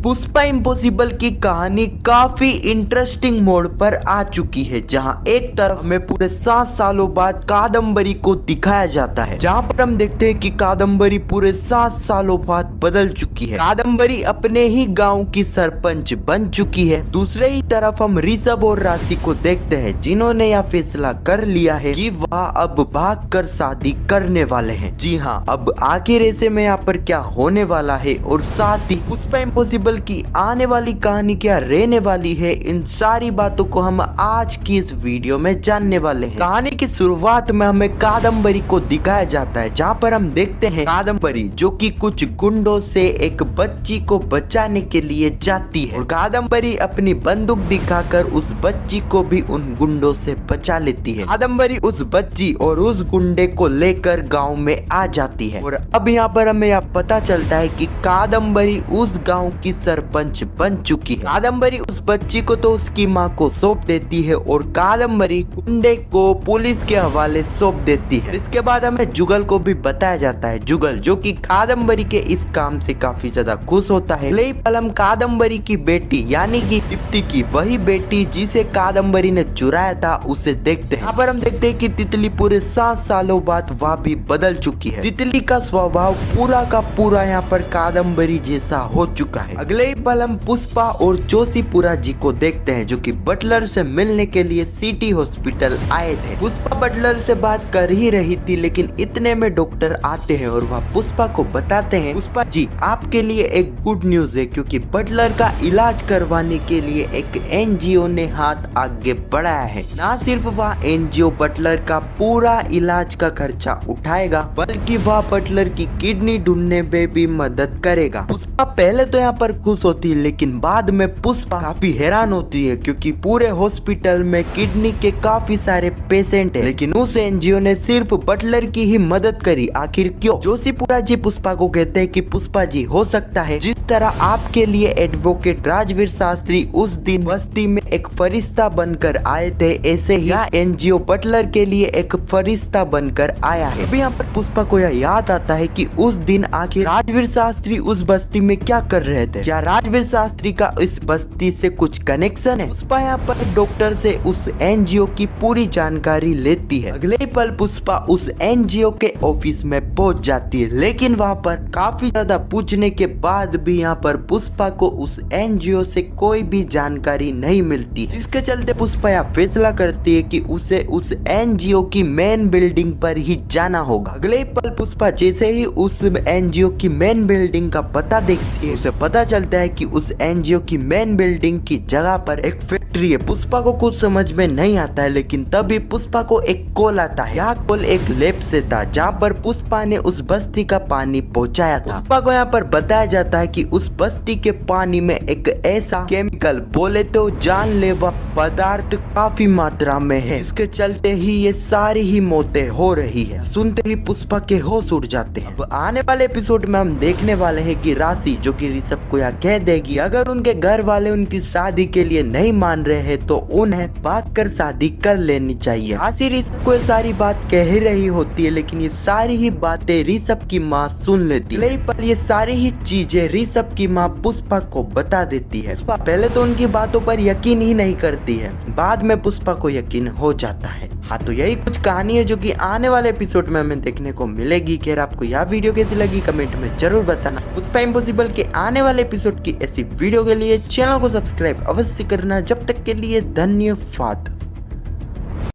Pushpa impossible की कहानी काफी इंटरेस्टिंग मोड़ पर आ चुकी है, जहां एक तरफ में पूरे 7 सालों बाद कादम्बरी को दिखाया जाता है, जहां पर हम देखते हैं कि कादम्बरी पूरे 7 सालों बाद बदल चुकी है। कादम्बरी अपने ही गांव की सरपंच बन चुकी है। दूसरे ही तरफ हम ऋषभ और राशि को देखते हैं, जिन्होंने यह फैसला कर लिया है कि वह अब भागकर शादी करने वाले हैं। जी हाँ, अब आखिर ऐसे में यहाँ पर क्या होने वाला है और साथ ही पुष्पा इम्पॉसिबल की आने वाली कहानी क्या रहने वाली है, इन सारी बातों को हम आज की इस वीडियो में जानने वाले हैं। कहानी की शुरुआत में हमें कादम्बरी को दिखाया जाता है, जहाँ पर हम देखते हैं कादम्बरी जो कि कुछ गुंडों से एक बच्ची को बचाने के लिए जाती है और कादम्बरी अपनी बंदूक दिखाकर उस बच्ची को भी उन गुंडों से बचा लेती है। कादम्बरी उस बच्ची और उस गुंडे को लेकर गांव में आ जाती है और अब यहाँ पर हमें यह पता चलता है कि कादम्बरी उस गांव की सरपंच बन चुकी है। कादम्बरी उस बच्ची को तो उसकी माँ को सौंप देती है और कादम्बरी गुंडे को पुलिस के हवाले सौंप देती है। इसके बाद हमें जुगल को भी बताया जाता है, जुगल जो कि कादम्बरी के इस काम से काफी ज्यादा खुश होता है। लेकिन पल हम कादम्बरी की बेटी यानी कि दीप्ति की, वही बेटी जिसे कादम्बरी ने चुराया था, उसे देखते हैं। यहाँ पर हम देखते हैं कि तितली पूरे 7 सालों बाद वह भी बदल चुकी है। तितली का स्वभाव पूरा का पूरा यहाँ पर कादम्बरी जैसा हो चुका है। अगले ही पल हम पुष्पा और जोशीपुरा जी को देखते हैं, जो कि बटलर से मिलने के लिए सिटी हॉस्पिटल आए थे। पुष्पा बटलर से बात कर ही रही थी, लेकिन इतने में डॉक्टर आते हैं और वह पुष्पा को बताते हैं, पुष्पा जी आपके लिए एक गुड न्यूज है, क्योंकि बटलर का इलाज करवाने के लिए एक एनजीओ ने हाथ आगे बढ़ाया है। ना सिर्फ वह एनजीओ बटलर का पूरा इलाज का खर्चा उठाएगा, बल्कि वह बटलर की किडनी ढूंढने में भी मदद करेगा। पुष्पा पहले तो यहाँ पर खुश होती है, लेकिन बाद में पुष्पा काफी हैरान होती है, क्योंकि पूरे हॉस्पिटल में किडनी के काफी सारे पेशेंट हैं, लेकिन उस एनजीओ ने सिर्फ बटलर की ही मदद करी। आखिर क्यों? जोशीपुरा जी पुष्पा को कहते हैं कि पुष्पा जी हो सकता है जिस तरह आपके लिए एडवोकेट राजवीर शास्त्री उस दिन बस्ती में एक फरिश्ता बनकर आए थे, ऐसे ही एनजीओ बटलर के लिए एक फरिश्ता बनकर आया है। अभी यहाँ पर पुष्पा को यह याद आता है कि उस दिन आखिर राजवीर शास्त्री उस बस्ती में क्या कर रहे थे। क्या राजवीर शास्त्री का इस बस्ती से कुछ कनेक्शन है? पुष्पा यहाँ पर डॉक्टर से उस एनजीओ की पूरी जानकारी लेती है। अगले पल पुष्पा उस एनजीओ के ऑफिस में पहुंच जाती है, लेकिन वहाँ पर काफी ज्यादा पूछने के बाद भी यहाँ पर पुष्पा को उस एनजीओ से कोई भी जानकारी नहीं मिलती, जिसके चलते पुष्पा यह फैसला करती है कि उसे उस एनजीओ की मेन बिल्डिंग पर ही जाना होगा। अगले पल पुष्पा जैसे ही उस एनजीओ की मेन बिल्डिंग का पता देखती है, उसे पता चलता है कि उस एनजीओ की मेन बिल्डिंग की जगह पर एक फैक्ट्री है। पुष्पा को कुछ समझ में नहीं आता है, लेकिन तभी पुष्पा को एक कॉल आता है। यह कॉल एक लैब से था, जहाँ पर पुष्पा ने उस बस्ती का पानी पहुँचाया था। पुष्पा को यहाँ पर बताया जाता है कि उस बस्ती के पानी में एक ऐसा केमिकल, बोले तो जानलेवा पदार्थ काफी मात्रा में है, इसके चलते ही ये सारी ही मौतें हो रही है। सुनते ही पुष्पा के होश उड़ जाते हैं। अब आने वाले एपिसोड में हम देखने वाले हैं कि राशि जो कि ऋषभ को यह कह देगी, अगर उनके घर वाले उनकी शादी के लिए नहीं मान रहे हैं तो उन्हें भागकर शादी कर लेनी चाहिए। राशि ऋषभ को ये सारी बात कह ही रही होती है, लेकिन ये सारी ही बातें ऋषभ की माँ सुन लेती है। पर ये सारी ही चीजें ऋषभ की माँ पुष्पा को बता देती है। पुष्पा पहले तो उनकी बातों पर यकीन ही नहीं करती है, बाद में पुष्पा को यकीन हो जाता है। हाँ, तो यही कुछ कहानी है जो कि आने वाले एपिसोड में हमें देखने को मिलेगी। खैर, आपको यह वीडियो कैसी लगी कमेंट में जरूर बताना। पुष्पा इम्पॉसिबल के आने वाले एपिसोड की ऐसी वीडियो के लिए चैनल को सब्सक्राइब अवश्य करना। जब तक के लिए धन्यवाद।